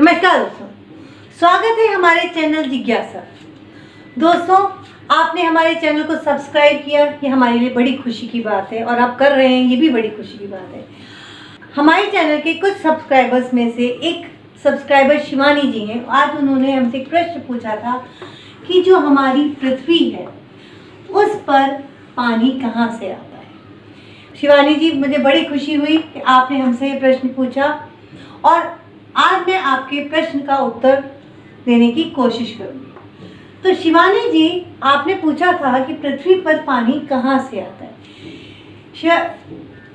नमस्कार दोस्तों, स्वागत है हमारे चैनल जिज्ञासा। दोस्तों, आपने हमारे चैनल को सब्सक्राइब किया, ये हमारे लिए बड़ी खुशी की बात है और आप कर रहे हैं, ये भी बड़ी खुशी की बात है। हमारे चैनल के कुछ सब्सक्राइबर्स में से एक सब्सक्राइबर शिवानी जी हैं। आज उन्होंने हमसे एक प्रश्न पूछा था कि जो हमारी पृथ्वी है उस पर पानी कहाँ से आता है। शिवानी जी, मुझे बड़ी खुशी हुई कि आपने हमसे ये प्रश्न पूछा और आज मैं आपके प्रश्न का उत्तर देने की कोशिश करूंगी। तो शिवानी जी, आपने पूछा था कि पृथ्वी पर पानी कहाँ से आता है।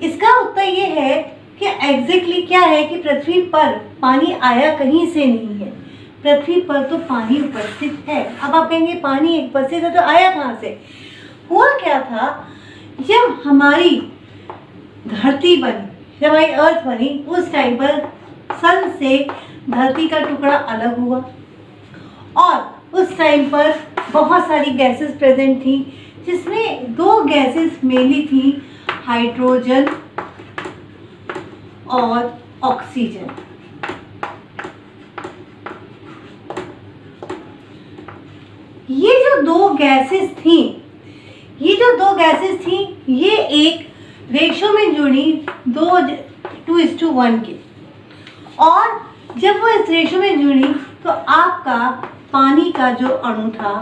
इसका उत्तर ये है कि एग्जैक्टली क्या है कि पृथ्वी पर पानी आया कहीं से नहीं है, पृथ्वी पर तो पानी उपस्थित है। अब आप कहेंगे पानी उपस्थित है तो आया कहाँ से। हुआ क्या था, जब हमारी धरती बनी, जब हमारी अर्थ बनी, उस टाइम पर सन से धरती का टुकड़ा अलग हुआ और उस टाइम पर बहुत सारी गैसेस प्रेजेंट थी, जिसमें दो गैसेस मेनली थी, हाइड्रोजन और ऑक्सीजन। ये जो दो गैसेस थी, ये एक रेशो में जुड़ी 2:1 की, और जब वो इस रेशो में जुड़ी तो आपका पानी का जो अणु था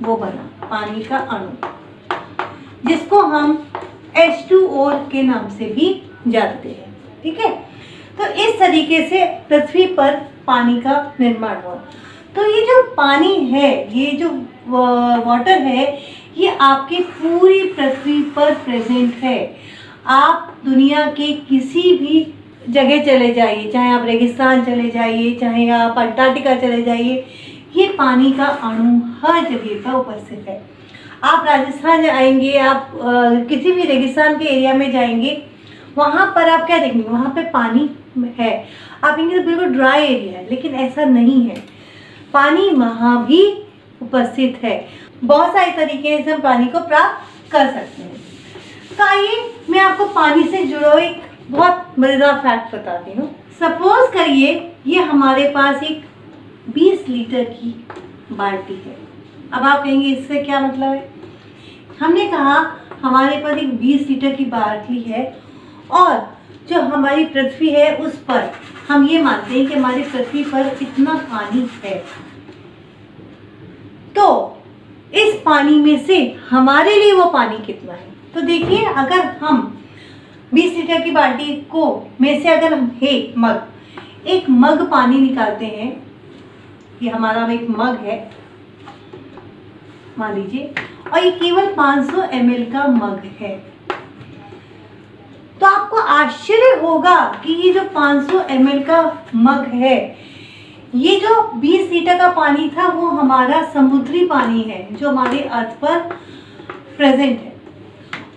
वो बना, पानी का अणु, जिसको हम H2O के नाम से भी जानते हैं। ठीक है, तो इस तरीके से पृथ्वी पर पानी का निर्माण हुआ। तो ये जो पानी है, ये जो वाटर है, ये आपकी पूरी पृथ्वी पर प्रेजेंट है। आप दुनिया के किसी भी जगह चले जाइए, चाहे आप रेगिस्तान चले जाइए, चाहे आप अंटार्कटिका चले जाइए, ये पानी का अणु हर जगह पर उपस्थित है। आप राजस्थान आएंगे, आप किसी भी रेगिस्तान के एरिया में जाएंगे, वहाँ पर आप क्या देखेंगे, वहाँ पे पानी है। आप कहेंगे तो बिल्कुल ड्राई एरिया है, लेकिन ऐसा नहीं है, पानी वहाँ भी उपस्थित है। बहुत सारे तरीके से हम पानी को प्राप्त कर सकते हैं। तो आइए मैं आपको पानी से जुड़ा एक बहुत मजेदार फैक्ट बताती हूँ। सपोज करिए ये हमारे पास एक 20 लीटर की बाल्टी है। अब आप कहेंगे इससे क्या मतलब है। हमने कहा हमारे पास एक 20 लीटर की बाल्टी है और जो हमारी पृथ्वी है उस पर हम ये मानते हैं कि हमारी पृथ्वी पर इतना पानी है। तो इस पानी में से हमारे लिए वो पानी कितना है। तो देखिए, अगर हम 20 लीटर की बाल्टी को में से अगर हम एक मग पानी निकालते हैं, ये हमारा एक मग है मान लीजिए, और ये केवल 500 ml का मग है, तो आपको आश्चर्य होगा कि ये जो 500 ml का मग है, ये जो 20 लीटर का पानी था वो हमारा समुद्री पानी है जो हमारे अर्थ पर प्रेजेंट है।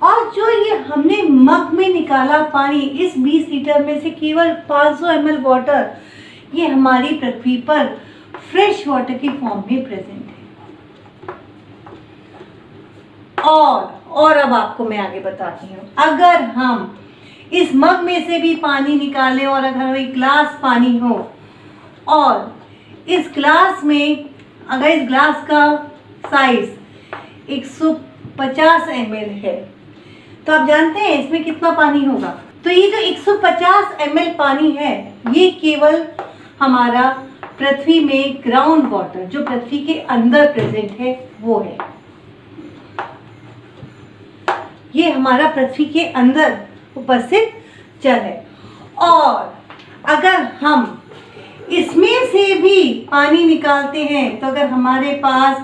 और जो ये हमने मग में निकाला पानी, इस 20 लीटर में से केवल 500 ml वाटर, ये हमारी पृथ्वी पर फ्रेश वाटर की फॉर्म में प्रेजेंट है। और अब आपको मैं आगे बताती हूँ, अगर हम इस मग में से भी पानी निकालें और अगर एक ग्लास पानी हो और इस ग्लास में अगर इस ग्लास का साइज 150 ml है, तो आप जानते हैं इसमें कितना पानी होगा। तो ये जो 150 ml पानी है, ये केवल हमारा पृथ्वी में ग्राउंड वाटर, जो पृथ्वी के अंदर प्रेजेंट है, वो है। ये हमारा पृथ्वी के अंदर उपस्थित जल है। और अगर हम इसमें से भी पानी निकालते हैं, तो अगर हमारे पास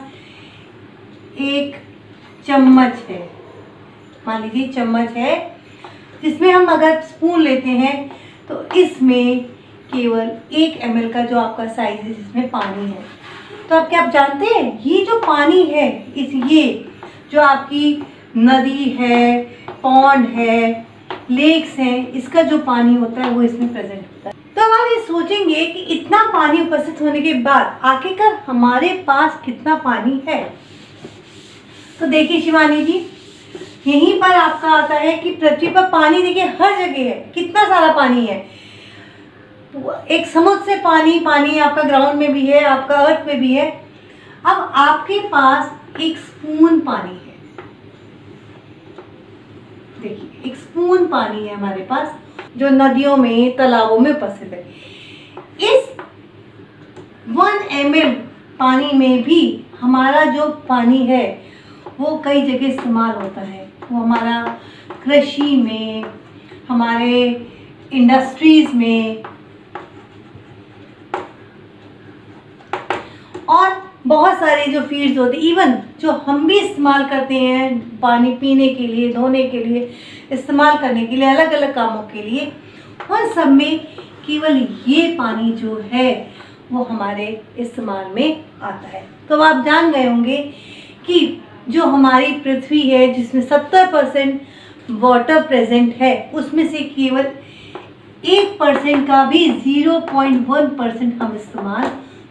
एक चम्मच है, मान लीजिए चम्मच है, जिसमें हम अगर स्पून लेते हैं तो इसमें केवल 1 ml का जो आपका साइज है जिसमें पानी है। तो आप क्या जानते हैं, ये जो पानी है, ये जो आपकी नदी है, पॉन्ड है, लेक्स हैं, इसका जो पानी होता है वो इसमें प्रेजेंट होता है। तो अब आप ये सोचेंगे कि इतना पानी उपस्थित होने के बाद आखिरकार हमारे पास कितना पानी है। तो देखिए शिवानी जी, यहीं पर आपका आता है कि पृथ्वी पर पानी देखिए हर जगह है, कितना सारा पानी है। एक समुद्र से पानी आपका ग्राउंड में भी है, आपका अर्थ में भी है। अब आपके पास एक स्पून पानी है, देखिए एक स्पून पानी है हमारे पास, जो नदियों में तालाबों में उपस्थित है। इस 1 ml पानी में भी हमारा जो पानी है वो कई जगह इस्तेमाल होता है। वो हमारा कृषि में, हमारे इंडस्ट्रीज में और बहुत सारे जो फील्ड्स होते हैं, इवन जो हम भी इस्तेमाल करते हैं पानी पीने के लिए, धोने के लिए, इस्तेमाल करने के लिए, अलग अलग कामों के लिए, उन सब में केवल ये पानी जो है वो हमारे इस्तेमाल में आता है। तो आप जान गए होंगे कि जो हमारी पृथ्वी है जिसमें 70% वाटर प्रेजेंट है, उसमें से केवल 1% का भी 0.1% हम इस्तेमाल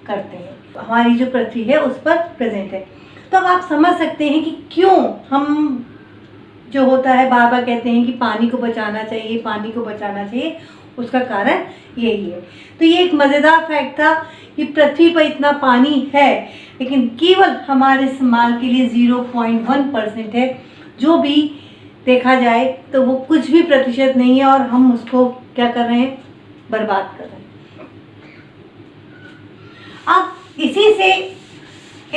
करते हैं, हमारी जो पृथ्वी है उस पर प्रेजेंट है। तो अब आप समझ सकते हैं कि क्यों हम जो होता है बार बार कहते हैं कि पानी को बचाना चाहिए, पानी को बचाना चाहिए, उसका कारण यही है। तो ये एक मज़ेदार फैक्ट था कि पृथ्वी पर इतना पानी है लेकिन केवल हमारे इस्तेमाल के लिए 0.1% है। जो भी देखा जाए तो वो कुछ भी प्रतिशत नहीं है और हम उसको क्या कर रहे हैं, बर्बाद कर रहे हैं। अब इसी से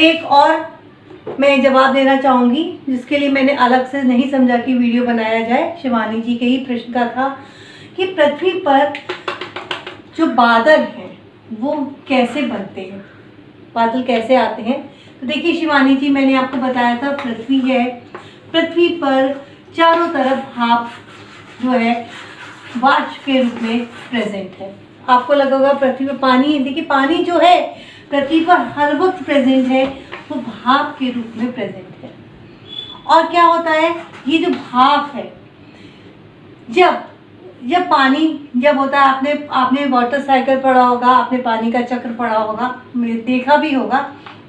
एक और मैं जवाब देना चाहूँगी जिसके लिए मैंने अलग से नहीं समझा कि वीडियो बनाया जाए। शिवानी जी के ही प्रश्न का था कि पृथ्वी पर जो बादल हैं वो कैसे बनते हैं, बादल कैसे आते हैं। तो देखिए शिवानी जी, मैंने आपको बताया था पृथ्वी है, पृथ्वी पर चारों तरफ भाप जो है वाष्प के रूप में प्रेजेंट है। आपको लगा होगा पृथ्वी पर पानी है, देखिए पानी जो है पृथ्वी पर हर वक्त प्रेजेंट है, वो भाप के रूप में प्रेजेंट है। और क्या होता है, ये जो भाप है, जब पानी जब होता है, आपने वाटर साइकिल पढ़ा होगा, आपने पानी का चक्र पढ़ा होगा, देखा भी होगा।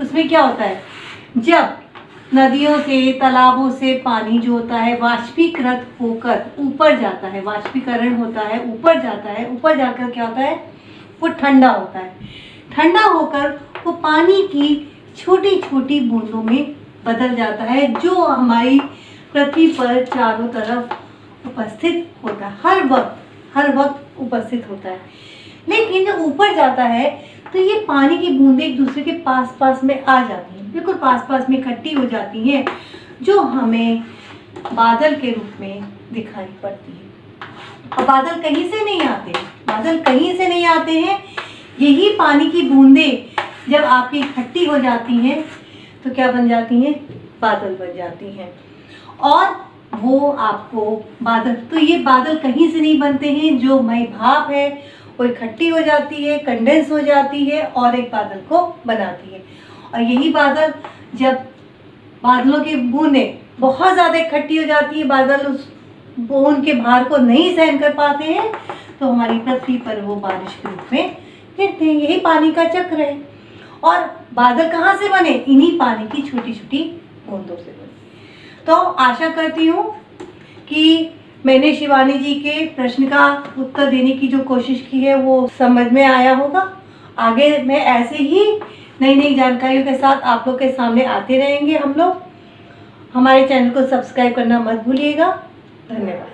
उसमें क्या होता है, जब नदियों से, तालाबों से पानी जो होता है वाष्पीकृत होकर ऊपर जाता है, वाष्पीकरण होता है, ऊपर जाता है, ऊपर जाकर क्या होता है, वो ठंडा होता है। ठंडा होकर वो पानी की छोटी छोटी बूंदों में बदल जाता है, जो हमारी पृथ्वी पर चारों तरफ उपस्थित होता है, हर वक्त उपस्थित होता है। लेकिन जब ऊपर जाता है तो ये पानी की बूंदें एक दूसरे के पास में आ जाती हैं, बिल्कुल पास में इकट्ठी हो जाती हैं, जो हमें बादल के रूप में दिखाई पड़ती है। और बादल कहीं से नहीं आते, बादल कहीं से नहीं आते हैं, यही पानी की बूंदें जब आपकी इकट्ठी हो जाती हैं तो क्या बन जाती हैं, बादल बन जाती हैं। और वो आपको बादल, तो ये बादल कहीं से नहीं बनते हैं, जो मई भाप है वो इकट्ठी हो जाती है, कंडेंस हो जाती है और एक बादल को बनाती है। और यही बादल, जब बादलों की बूंदें बहुत ज़्यादा इकट्ठी हो जाती है, बादल उस बूंद के भार को नहीं सहन कर पाते हैं, तो हमारी पृथ्वी पर वो बारिश के रूप में गिरते हैं। यही पानी का चक्र है। और बादल कहाँ से बने, इन्हीं पानी की छोटी छोटी बूंदों से बने। तो आशा करती हूँ कि मैंने शिवानी जी के प्रश्न का उत्तर देने की जो कोशिश की है वो समझ में आया होगा। आगे मैं ऐसे ही नई नई जानकारियों के साथ आप लोग के सामने आते रहेंगे हम लोग। हमारे चैनल को सब्सक्राइब करना मत भूलिएगा। धन्यवाद।